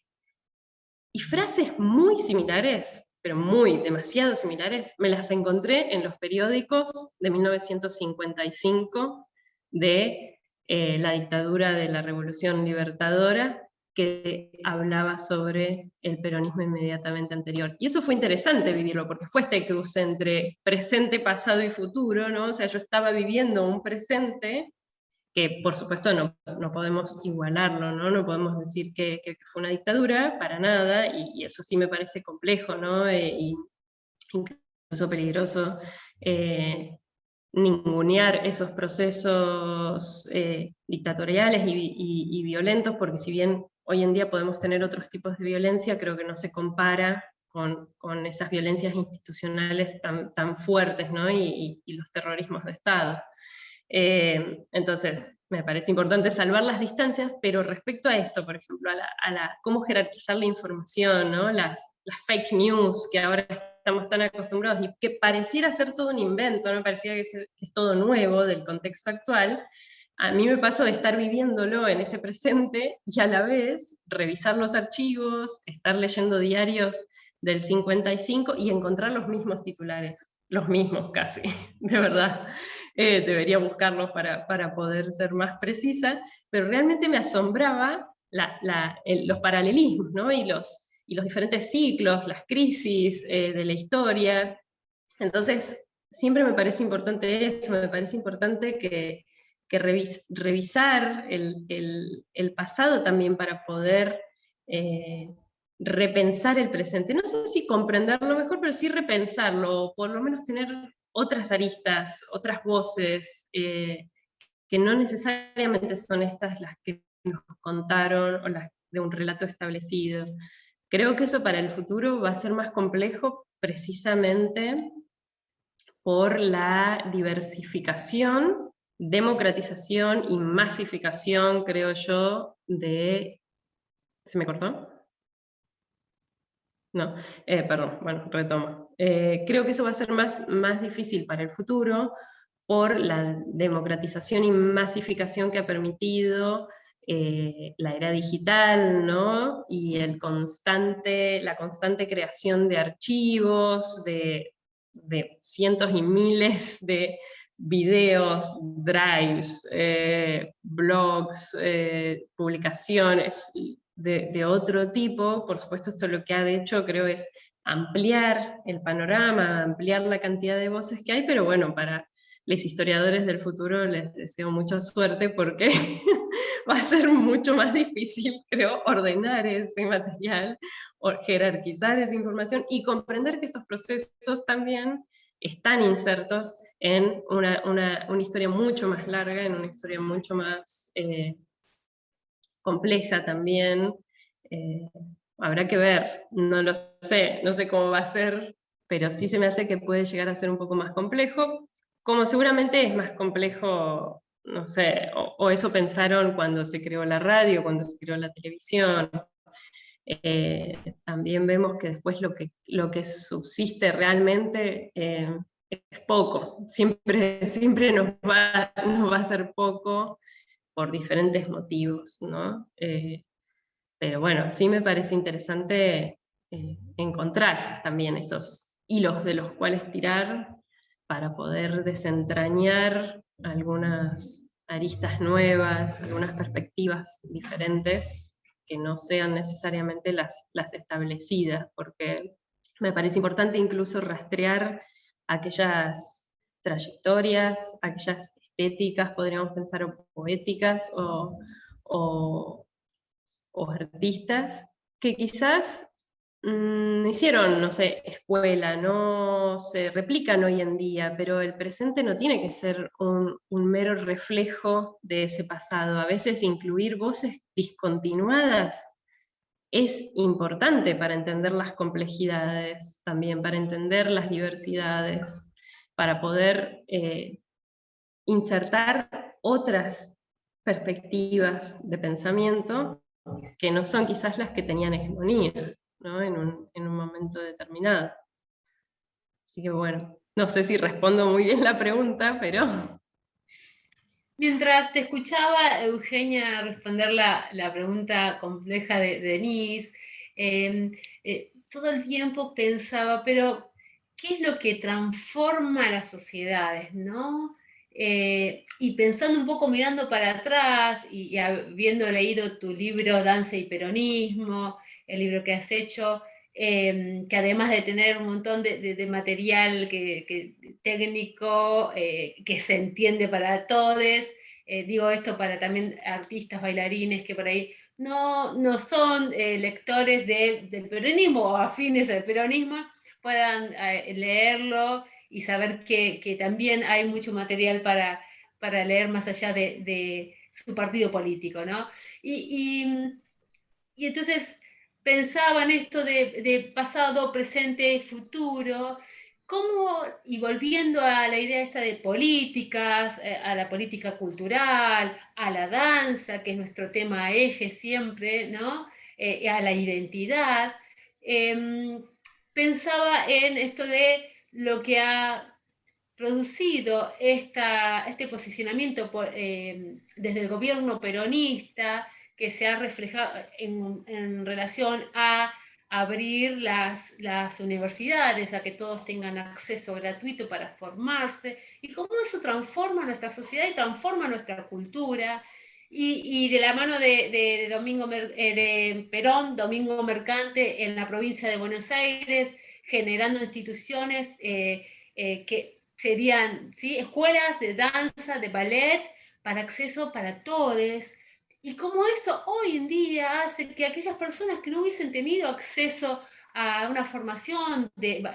Y frases muy similares, pero demasiado similares, me las encontré en los periódicos de 1955 de la dictadura de la Revolución Libertadora, que hablaba sobre el peronismo inmediatamente anterior. Y eso fue interesante vivirlo, porque fue este cruce entre presente, pasado y futuro, ¿no? O sea, yo estaba viviendo un presente que por supuesto no podemos igualarlo, ¿no? No podemos decir que fue una dictadura, para nada, y eso sí me parece complejo, ¿no? Y incluso peligroso, ningunear esos procesos dictatoriales y violentos, porque si bien hoy en día podemos tener otros tipos de violencia, creo que no se compara con esas violencias institucionales tan fuertes, ¿no? Y los terrorismos de Estado. Entonces, me parece importante salvar las distancias, pero respecto a esto, por ejemplo, a cómo jerarquizar la información, ¿no? Las fake news que ahora estamos tan acostumbrados y que pareciera ser todo un invento, ¿no? Pareciera que es todo nuevo del contexto actual. A mí me pasó de estar viviéndolo en ese presente y a la vez revisar los archivos, estar leyendo diarios del 55 y encontrar los mismos titulares, los mismos casi, de verdad. Debería buscarlos para poder ser más precisa, pero realmente me asombraba los paralelismos, ¿no? Y los diferentes ciclos, las crisis de la historia. Entonces, siempre me parece importante eso, me parece importante que revisar el pasado también para poder repensar el presente. No sé si comprenderlo mejor, pero sí repensarlo, o por lo menos tener otras aristas, otras voces, que no necesariamente son estas las que nos contaron o las de un relato establecido. Creo que eso para el futuro va a ser más complejo precisamente por la diversificación, democratización y masificación, creo yo, de... ¿Se me cortó? No, perdón, bueno, retomo. Creo que eso va a ser más difícil para el futuro por la democratización y masificación que ha permitido la era digital, ¿no? Y la constante creación de archivos, de cientos y miles de videos, drives, blogs, publicaciones de otro tipo. Por supuesto, esto lo que ha hecho, creo, es ampliar el panorama, ampliar la cantidad de voces que hay, pero bueno, para los historiadores del futuro les deseo mucha suerte porque va a ser mucho más difícil, creo, ordenar ese material, o jerarquizar esa información y comprender que estos procesos también están insertos en una historia mucho más larga, en una historia mucho más compleja también. Habrá que ver, no lo sé, no sé cómo va a ser, pero sí se me hace que puede llegar a ser un poco más complejo, como seguramente es más complejo, no sé, o eso pensaron cuando se creó la radio, cuando se creó la televisión, también vemos que después lo que subsiste realmente es poco. Siempre nos va a ser poco por diferentes motivos, ¿no? Pero bueno, sí me parece interesante encontrar también esos hilos de los cuales tirar para poder desentrañar algunas aristas nuevas, algunas perspectivas diferentes que no sean necesariamente las establecidas, porque me parece importante incluso rastrear aquellas trayectorias, aquellas estéticas, podríamos pensar, o poéticas, o o artistas que quizás no hicieron, no sé, escuela, no se replican hoy en día, pero el presente no tiene que ser un mero reflejo de ese pasado. A veces incluir voces discontinuadas es importante para entender las complejidades, también para entender las diversidades, para poder insertar otras perspectivas de pensamiento que no son quizás las que tenían hegemonía, ¿no? En un momento determinado. Así que bueno, no sé si respondo muy bien la pregunta, pero... Mientras te escuchaba, Eugenia, responder la pregunta compleja de Denise, todo el tiempo pensaba, pero ¿qué es lo que transforma las sociedades, no? Y pensando un poco, mirando para atrás y habiendo leído tu libro Danza y Peronismo, el libro que has hecho, que además de tener un montón de material técnico que se entiende para todos, digo esto para también artistas, bailarines que por ahí no son lectores del peronismo o afines al peronismo, puedan leerlo y saber que también hay mucho material para leer más allá de su partido político, ¿no? Y entonces pensaba en esto de pasado, presente, futuro, cómo, y volviendo a la idea esta de políticas, a la política cultural, a la danza, que es nuestro tema eje siempre, ¿no? A la identidad, pensaba en esto de lo que ha producido este posicionamiento desde el gobierno peronista, que se ha reflejado en relación a abrir las universidades, a que todos tengan acceso gratuito para formarse, y cómo eso transforma nuestra sociedad y transforma nuestra cultura. Y de la mano de Perón, Domingo Mercante, en la provincia de Buenos Aires, generando instituciones que serían, ¿sí?, escuelas de danza, de ballet, para acceso para todos. Y cómo eso hoy en día hace que aquellas personas que no hubiesen tenido acceso a una formación del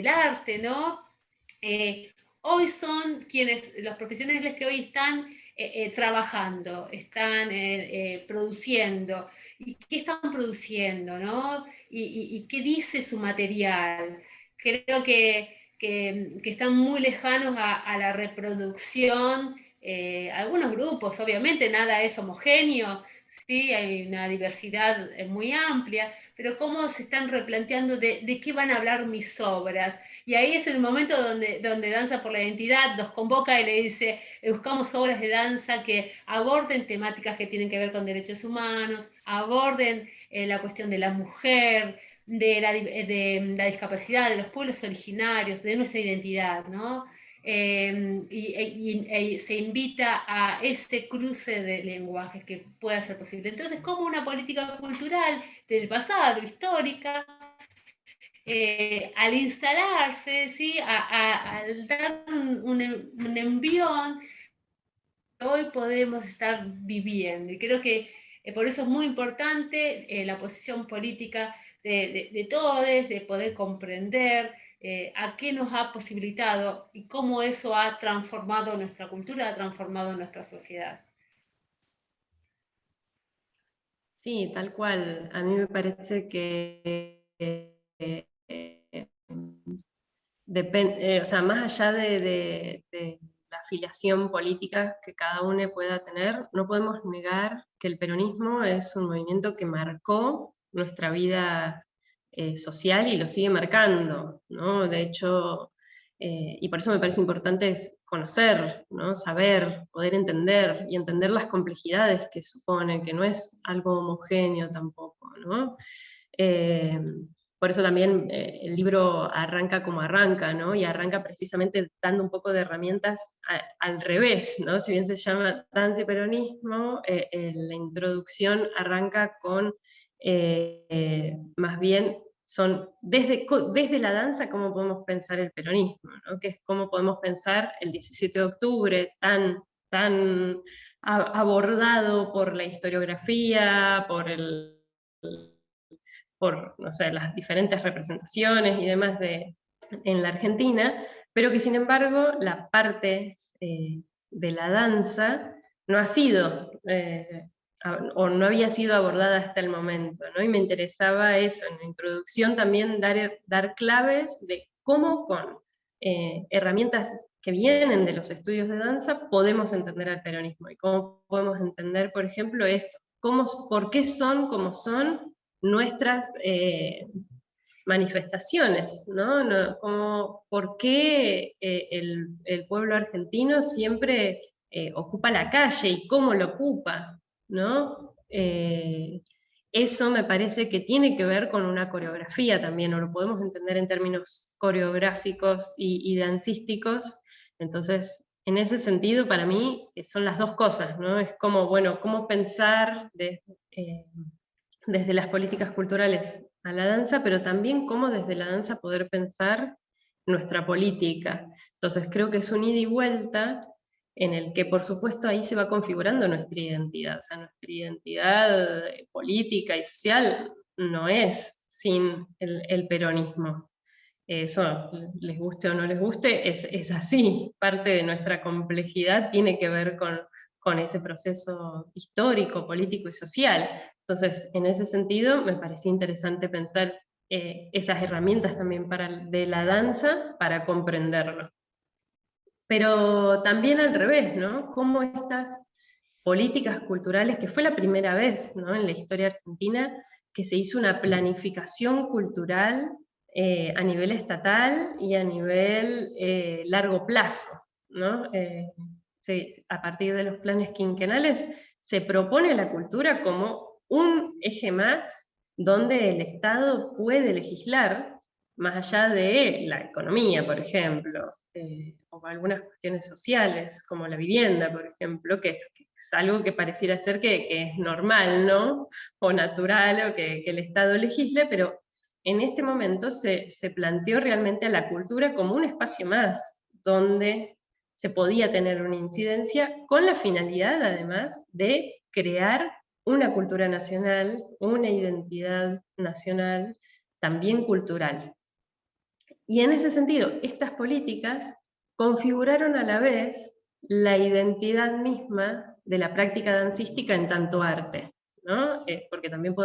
arte, ¿no? Hoy son los profesionales que hoy están trabajando, están produciendo. ¿Y qué están produciendo, no? ¿Y qué dice su material? Creo que están muy lejanos a la reproducción. Algunos grupos, obviamente, nada es homogéneo, sí, hay una diversidad muy amplia, pero cómo se están replanteando de qué van a hablar mis obras. Y ahí es el momento donde Danza por la Identidad nos convoca y le dice, buscamos obras de danza que aborden temáticas que tienen que ver con derechos humanos, aborden la cuestión de la mujer, de la discapacidad, de los pueblos originarios, de nuestra identidad, ¿no? Y se invita a ese cruce de lenguajes que pueda ser posible. Entonces, como una política cultural del pasado, histórica, al instalarse, ¿sí?, al dar un envión, hoy podemos estar viviendo. Y creo que por eso es muy importante la posición política de todos, de poder comprender a qué nos ha posibilitado y cómo eso ha transformado nuestra cultura, ha transformado nuestra sociedad. Sí, tal cual. A mí me parece que o sea, más allá la afiliación política que cada uno pueda tener, no podemos negar que el peronismo es un movimiento que marcó nuestra vida social y lo sigue marcando, ¿no? De hecho, y por eso me parece importante conocer, ¿no? Saber, poder entender, y entender las complejidades que supone, que no es algo homogéneo tampoco, ¿no? Por eso también el libro arranca como arranca, ¿no? Y arranca precisamente dando un poco de herramientas al revés, ¿no? Si bien se llama Danza y Peronismo, la introducción arranca con, más bien, son desde la danza cómo podemos pensar el peronismo, ¿no? Que es cómo podemos pensar el 17 de octubre tan abordado por la historiografía, por no sé, las diferentes representaciones y demás en la Argentina, pero que sin embargo la parte de la danza no ha sido, o no había sido abordada hasta el momento, ¿no? Y me interesaba eso, en la introducción también dar claves de cómo con herramientas que vienen de los estudios de danza podemos entender al peronismo, y cómo podemos entender, por ejemplo, esto, por qué son como son nuestras manifestaciones, ¿no? Como, ¿por qué el pueblo argentino siempre ocupa la calle y cómo lo ocupa, ¿no? Eso me parece que tiene que ver con una coreografía también, o lo podemos entender en términos coreográficos y dancísticos. Entonces, en ese sentido, para mí, son las dos cosas, ¿no? Es como, bueno, cómo pensar desde las políticas culturales a la danza, pero también cómo desde la danza poder pensar nuestra política. Entonces creo que es un ida y vuelta en el que por supuesto ahí se va configurando nuestra identidad, o sea, nuestra identidad política y social no es sin el peronismo. Eso, les guste o no les guste, es así. Parte de nuestra complejidad tiene que ver con ese proceso histórico, político y social. Entonces, en ese sentido, me parecía interesante pensar esas herramientas también de la danza para comprenderlo. Pero también al revés, ¿no? Cómo estas políticas culturales, que fue la primera vez, ¿no?, en la historia argentina que se hizo una planificación cultural a nivel estatal y a nivel largo plazo, ¿no? A partir de los planes quinquenales se propone la cultura como un eje más donde el Estado puede legislar más allá de la economía, por ejemplo, o algunas cuestiones sociales, como la vivienda, por ejemplo, que es algo que pareciera ser que es normal, ¿no? O natural, o que el Estado legisle, pero en este momento se planteó realmente a la cultura como un espacio más, donde se podía tener una incidencia con la finalidad, además, de crear una cultura nacional, una identidad nacional, también cultural. Y en ese sentido, estas políticas configuraron a la vez la identidad misma de la práctica dancística en tanto arte, ¿no? Porque también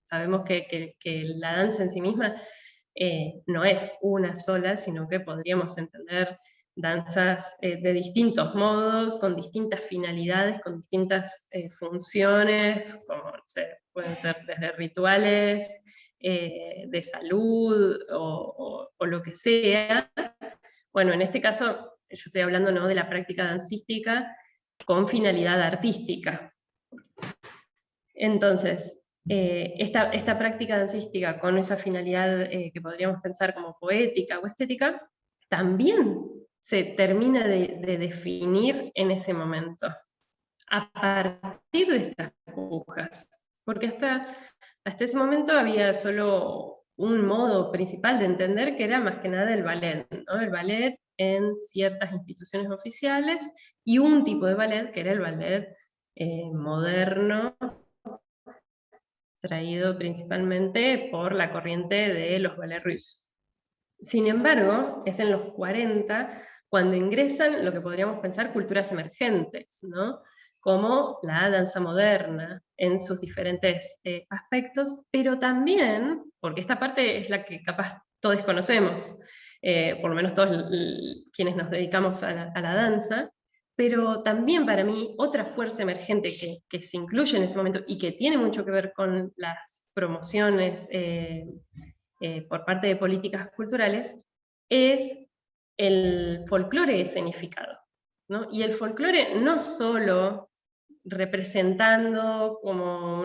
sabemos que la danza en sí misma no es una sola, sino que podríamos entender danzas de distintos modos, con distintas finalidades, con distintas funciones, como, no sé, pueden ser desde rituales, de salud o lo que sea. Bueno, en este caso yo estoy hablando, ¿no?, de la práctica dancística con finalidad artística. Entonces, esta práctica dancística con esa finalidad que podríamos pensar como poética o estética, también se termina de definir en ese momento, a partir de estas pujas, porque hasta ese momento había solo un modo principal de entender, que era más que nada el ballet, ¿no? El ballet en ciertas instituciones oficiales, y un tipo de ballet que era el ballet moderno, traído principalmente por la corriente de los ballets rusos. Sin embargo, es en los 40 cuando ingresan lo que podríamos pensar culturas emergentes, ¿no?, como la danza moderna en sus diferentes aspectos, pero también, porque esta parte es la que capaz todos conocemos, por lo menos todos quienes nos dedicamos a la danza, pero también para mí otra fuerza emergente que se incluye en ese momento y que tiene mucho que ver con las promociones por parte de políticas culturales, es el folclore escenificado, ¿no? Y el folclore no solo representando como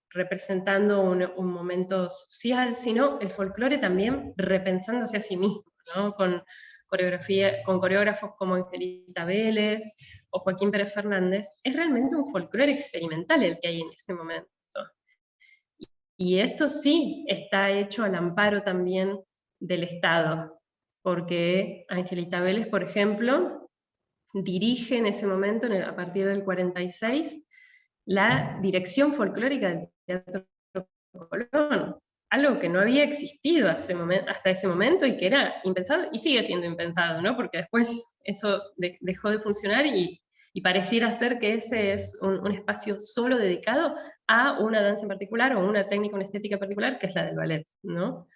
representando un momento social, sino el folclore también repensándose a sí mismo, ¿no? Con coreógrafos como Angelita Vélez o Joaquín Pérez Fernández, es realmente un folclore experimental el que hay en ese momento. Y esto sí está hecho al amparo también del Estado, porque Angelita Vélez, por ejemplo, dirige en ese momento, a partir del 46, la dirección folclórica del Teatro Colón, algo que no había existido hasta ese momento y que era impensado, y sigue siendo impensado, ¿no? Porque después eso dejó de funcionar y pareciera ser que ese es un espacio solo dedicado a una danza en particular o una técnica, una estética particular, que es la del ballet, ¿no?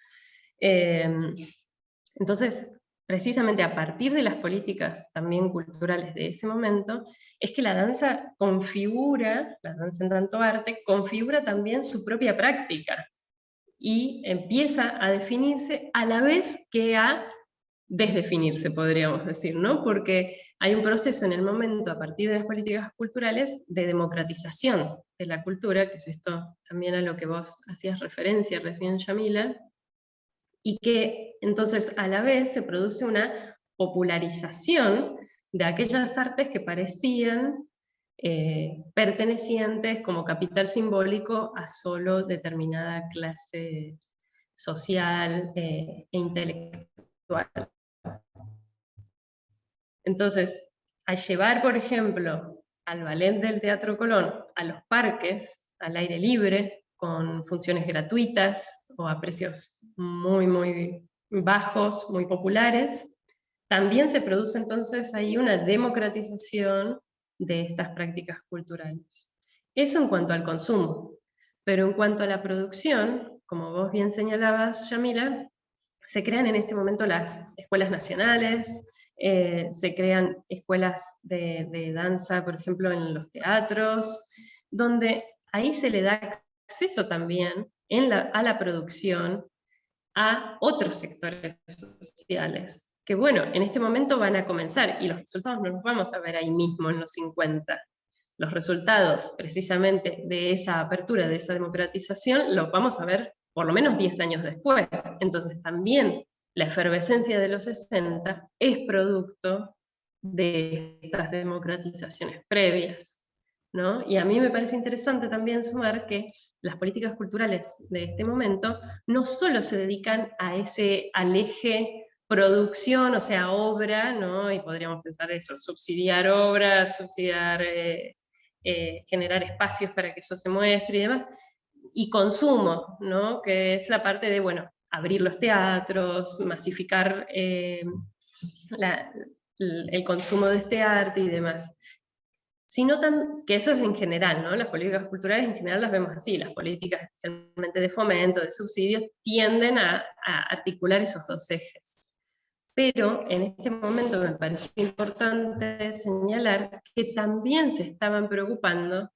Entonces, precisamente a partir de las políticas también culturales de ese momento, es que la danza en tanto arte, configura también su propia práctica, y empieza a definirse a la vez que a desdefinirse, podríamos decir, ¿no? Porque hay un proceso en el momento, a partir de las políticas culturales, de democratización de la cultura, que es esto también a lo que vos hacías referencia recién, Yamila, y que entonces a la vez se produce una popularización de aquellas artes que parecían pertenecientes como capital simbólico a solo determinada clase social e intelectual. Entonces, al llevar, por ejemplo, al ballet del Teatro Colón a los parques, al aire libre, con funciones gratuitas o a precios muy, muy bajos, muy populares, también se produce entonces ahí una democratización de estas prácticas culturales. Eso en cuanto al consumo, pero en cuanto a la producción, como vos bien señalabas, Yamila, se crean en este momento las escuelas nacionales, se crean escuelas de danza, por ejemplo, en los teatros, donde ahí se le da acceso también a la producción a otros sectores sociales, que bueno, en este momento van a comenzar, y los resultados no los vamos a ver ahí mismo en los 50. Los resultados precisamente de esa apertura, de esa democratización, los vamos a ver por lo menos 10 años después. Entonces también la efervescencia de los 60 es producto de estas democratizaciones previas, ¿no? Y a mí me parece interesante también sumar que las políticas culturales de este momento no solo se dedican al eje producción, o sea, obra, ¿no? Y podríamos pensar eso, subsidiar obras, generar espacios para que eso se muestre y demás, y consumo, ¿no? Que es la parte de, bueno, abrir los teatros, masificar el consumo de este arte y demás. Sino que eso es en general, ¿no? Las políticas culturales en general las vemos así, las políticas especialmente de fomento, de subsidios, tienden a articular esos dos ejes. Pero en este momento me parece importante señalar que también se estaban preocupando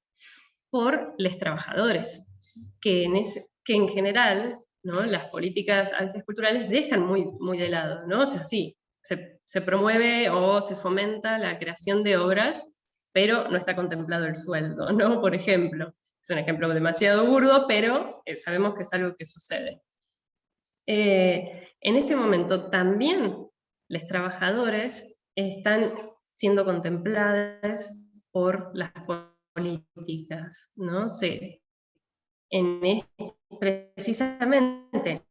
por los trabajadores, que en general, ¿no? Las políticas a veces culturales dejan muy, muy de lado, ¿no? O sea, sí, se promueve o se fomenta la creación de obras, pero no está contemplado el sueldo, ¿no? Por ejemplo, es un ejemplo demasiado burdo, pero sabemos que es algo que sucede. En este momento también los trabajadores están siendo contemplados por las políticas, ¿no? Precisamente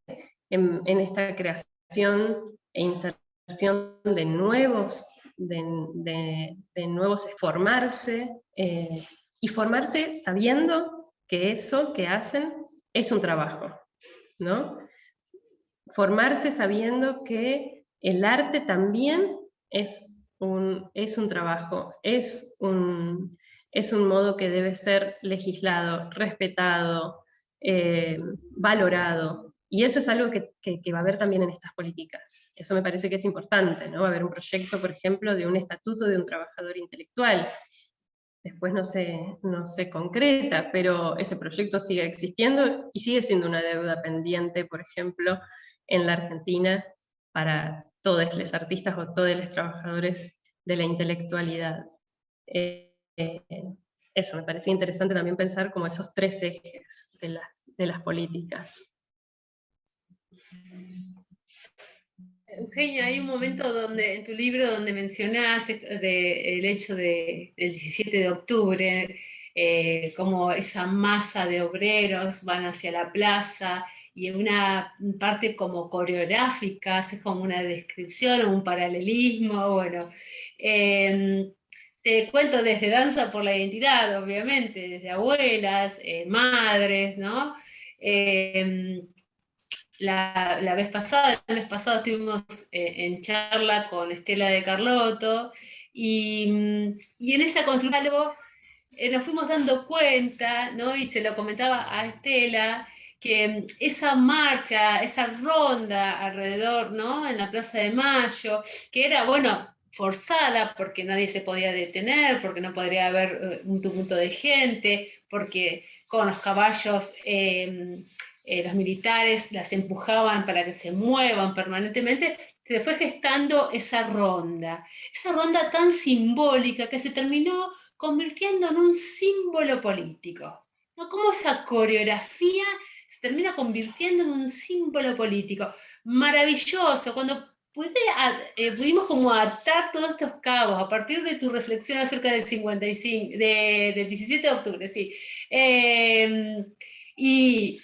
en esta creación e inserción de nuevos, formarse, y formarse sabiendo que eso que hacen es un trabajo, ¿no? Formarse sabiendo que el arte también es un trabajo, es un modo que debe ser legislado, respetado, valorado, Y eso es algo que va a haber también en estas políticas. Eso me parece que es importante, ¿no? Va a haber un proyecto, por ejemplo, de un estatuto de un trabajador intelectual. Después no se concreta, pero ese proyecto sigue existiendo y sigue siendo una deuda pendiente, por ejemplo, en la Argentina, para todos los artistas o todos los trabajadores de la intelectualidad. Eso, me parece interesante también pensar como esos tres ejes de las políticas. Eugenia, hay un momento donde, en tu libro donde mencionás el hecho del 17 de octubre, como esa masa de obreros van hacia la plaza, y una parte como coreográfica, haces como una descripción o un paralelismo, bueno. Te cuento desde Danza por la Identidad, obviamente, desde abuelas, madres, ¿no? La vez pasada, el mes pasado estuvimos en charla con Estela de Carlotto, y en esa construcción algo nos fuimos dando cuenta, ¿no? Y se lo comentaba a Estela, que esa marcha, esa ronda alrededor, ¿no? En la Plaza de Mayo, que era, bueno, forzada porque nadie se podía detener, porque no podría haber un tumulto de gente, porque con los caballos los militares las empujaban para que se muevan permanentemente, se fue gestando esa ronda tan simbólica que se terminó convirtiendo en un símbolo político, ¿no? Como esa coreografía se termina convirtiendo en un símbolo político. Maravilloso, cuando pudimos como atar todos estos cabos a partir de tu reflexión acerca del 55, del 17 de octubre, sí. Y,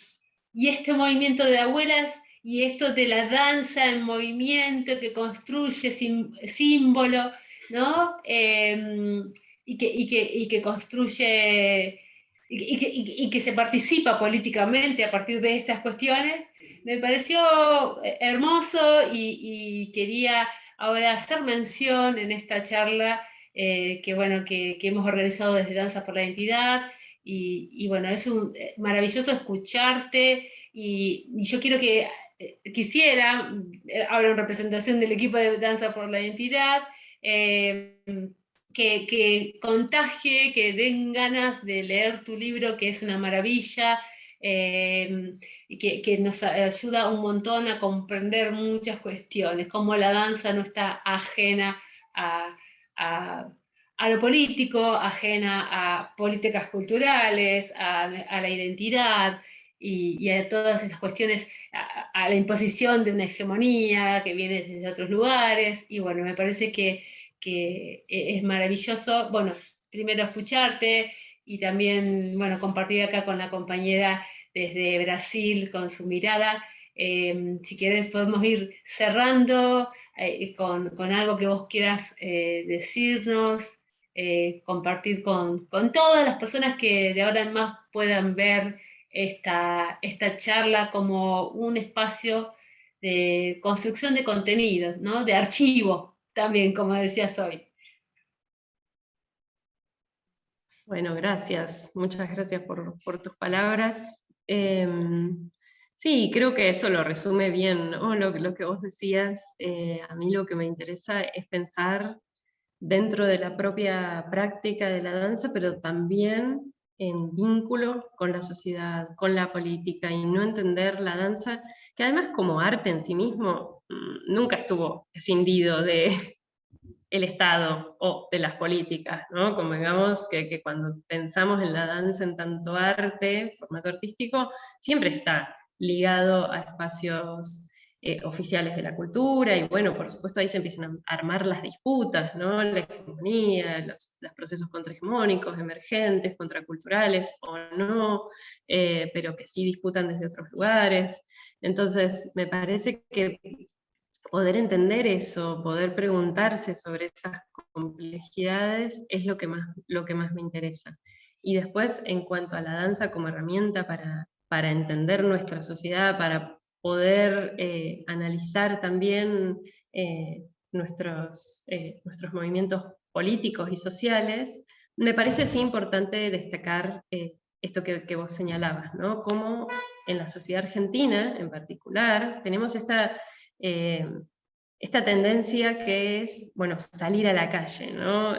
y este movimiento de abuelas y esto de la danza en movimiento que construye símbolo, ¿no? Y que construye, y que se participa políticamente a partir de estas cuestiones, me pareció hermoso, y quería ahora hacer mención en esta charla bueno, que hemos organizado desde Danza por la Identidad, y bueno, es maravilloso escucharte, y yo quiero que quisiera, ahora en representación del equipo de Danza por la Identidad, que contagie, que den ganas de leer tu libro, que es una maravilla, y que nos ayuda un montón a comprender muchas cuestiones, cómo la danza no está ajena a, a lo político, ajena a políticas culturales, a la identidad, y a todas esas cuestiones, a la imposición de una hegemonía que viene desde otros lugares. Y bueno, me parece que es maravilloso, bueno, primero escucharte, y también, bueno, compartir acá con la compañera desde Brasil con su mirada. Si quieres podemos ir cerrando con algo que vos quieras decirnos, compartir con todas las personas que de ahora en más puedan ver esta charla como un espacio de construcción de contenidos, ¿no? De archivo también, como decías hoy. Bueno, gracias. Muchas gracias por tus palabras. Sí, creo que eso lo resume bien, ¿no? Lo que vos decías. A mí lo que me interesa es pensar dentro de la propia práctica de la danza, pero también en vínculo con la sociedad, con la política, y no entender la danza, que además como arte en sí mismo, nunca estuvo escindido de el Estado o de las políticas, ¿no? Convengamos que cuando pensamos en la danza en tanto arte, formato artístico, siempre está ligado a espacios oficiales de la cultura, y bueno, por supuesto ahí se empiezan a armar las disputas, ¿no? La hegemonía, los procesos contrahegemónicos, emergentes, contraculturales o no, pero que sí disputan desde otros lugares. Entonces, me parece que poder entender eso, poder preguntarse sobre esas complejidades es lo que más me interesa. Y después, en cuanto a la danza como herramienta para entender nuestra sociedad, para poder analizar también nuestros movimientos políticos y sociales, me parece sí importante destacar esto que vos señalabas, ¿no? Cómo en la sociedad argentina, en particular, tenemos esta tendencia que es, bueno, salir a la calle, ¿no?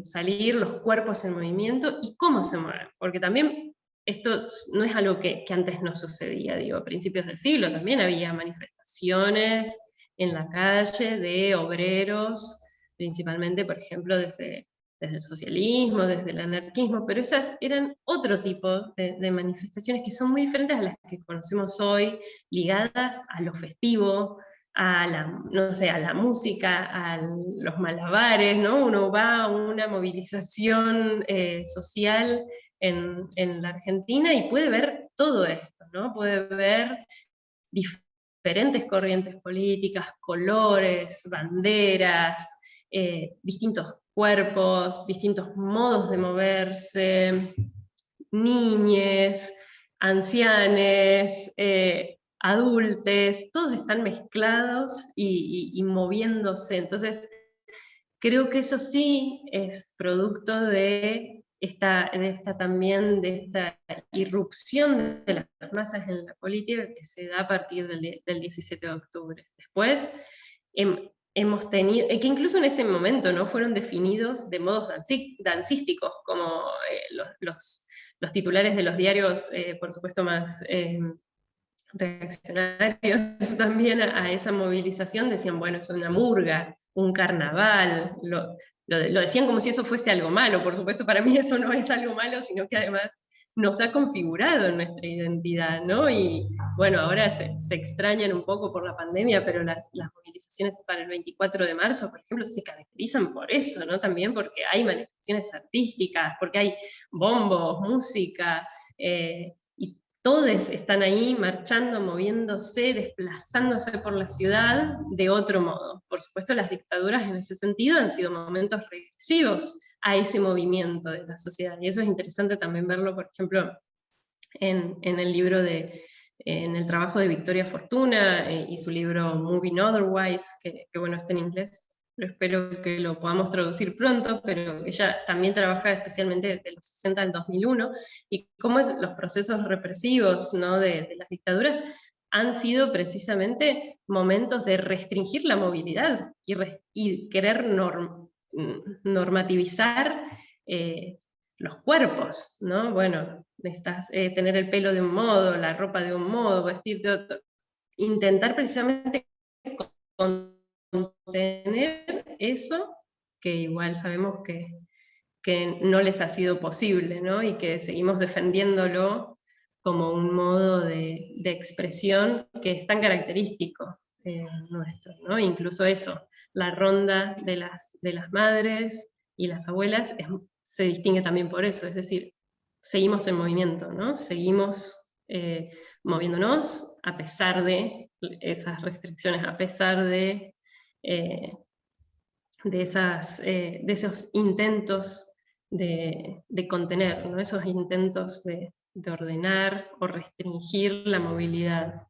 Salir, los cuerpos en movimiento, y cómo se mueven, porque también esto no es algo que antes no sucedía, digo, a principios del siglo también había manifestaciones en la calle de obreros, principalmente, por ejemplo, desde el socialismo, desde el anarquismo, pero esas eran otro tipo de manifestaciones que son muy diferentes a las que conocemos hoy, ligadas a lo festivo, a la, no sé, a la música, a los malabares, ¿no? Uno va a una movilización social en la Argentina y puede ver todo esto, ¿no? Puede ver diferentes corrientes políticas, colores, banderas, distintos cuerpos, distintos modos de moverse, niñes, ancianes, adultos, todos están mezclados y moviéndose. Entonces, creo que eso sí es producto de esta también, de esta irrupción de las masas en la política que se da a partir del 17 de octubre. Después, hemos tenido, que incluso en ese momento, ¿no?, fueron definidos de modos dancísticos, como los titulares de los diarios, por supuesto, más reaccionarios también a esa movilización, decían, bueno, es una murga, un carnaval, lo decían como si eso fuese algo malo. Por supuesto, para mí eso no es algo malo, sino que además nos ha configurado en nuestra identidad, ¿no? Y bueno, ahora se extrañan un poco por la pandemia, pero las movilizaciones para el 24 de marzo, por ejemplo, se caracterizan por eso, ¿no? También porque hay manifestaciones artísticas, porque hay bombos, música, y todos están ahí marchando, moviéndose, desplazándose por la ciudad de otro modo. Por supuesto, las dictaduras en ese sentido han sido momentos regresivos a ese movimiento de la sociedad. Y eso es interesante también verlo, por ejemplo, en el libro en el trabajo de Victoria Fortuna y su libro Moving Otherwise, que bueno, está en inglés, pero espero que lo podamos traducir pronto, pero ella también trabaja especialmente desde los 60 al 2001, y cómo los procesos represivos, ¿no?, de las dictaduras han sido precisamente momentos de restringir la movilidad y querer normativizar los cuerpos, ¿no? Bueno, necesitas tener el pelo de un modo, la ropa de un modo, vestir de otro. Intentar precisamente contener eso, que igual sabemos que no les ha sido posible, ¿no? Y que seguimos defendiéndolo como un modo de expresión que es tan característico nuestro, ¿no? Incluso eso, la ronda de las madres y las abuelas se distingue también por eso, es decir, seguimos en movimiento, ¿no? Seguimos moviéndonos a pesar de esas restricciones, a pesar de esos intentos de contener, ¿no?, esos intentos de ordenar o restringir la movilidad.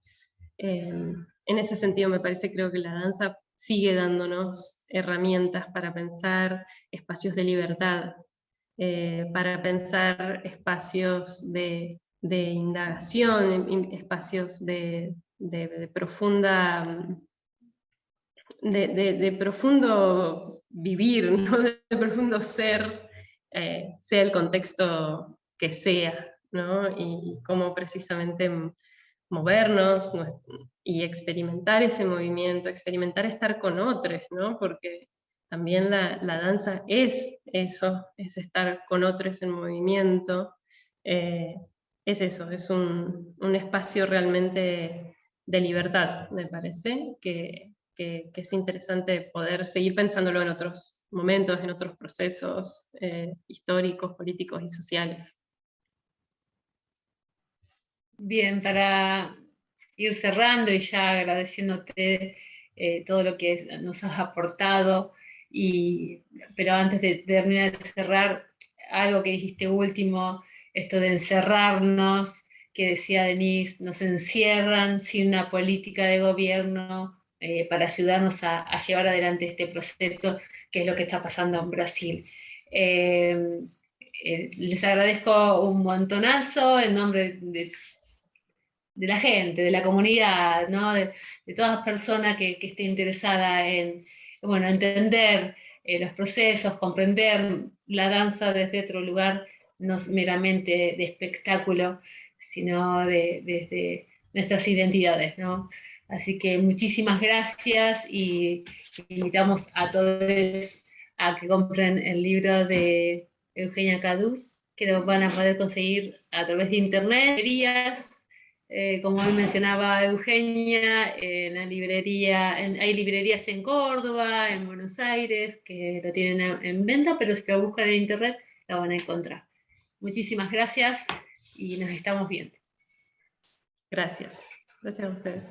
En ese sentido me parece, creo que la danza sigue dándonos herramientas para pensar espacios de libertad, para pensar espacios de indagación, espacios de profunda, de profundo vivir, ¿no?, de profundo ser, sea el contexto que sea, ¿no?, y cómo precisamente movernos y experimentar ese movimiento, experimentar estar con otros, ¿no?, porque también la danza es eso, es estar con otros en movimiento, es eso, es un espacio realmente de libertad, me parece, que es interesante poder seguir pensándolo en otros momentos, en otros procesos históricos, políticos y sociales. Bien, para ir cerrando y ya agradeciéndote todo lo que nos has aportado, pero antes de terminar de cerrar, algo que dijiste último, esto de encerrarnos, que decía Denise, nos encierran sin una política de gobierno para ayudarnos a llevar adelante este proceso, que es lo que está pasando en Brasil. les agradezco un montonazo en nombre de la gente, de la comunidad, ¿no? de todas las personas que esté interesada en, bueno, entender los procesos, comprender la danza desde otro lugar, no meramente de espectáculo, sino desde nuestras identidades, ¿no? Así que muchísimas gracias y invitamos a todos a que compren el libro de Eugenia Cadús, que lo van a poder conseguir a través de internet, librerías, como hoy mencionaba Eugenia, en la librería, hay librerías en Córdoba, en Buenos Aires, que lo tienen en venta, pero si lo buscan en internet, lo van a encontrar. Muchísimas gracias y nos estamos viendo. Gracias. Gracias a ustedes.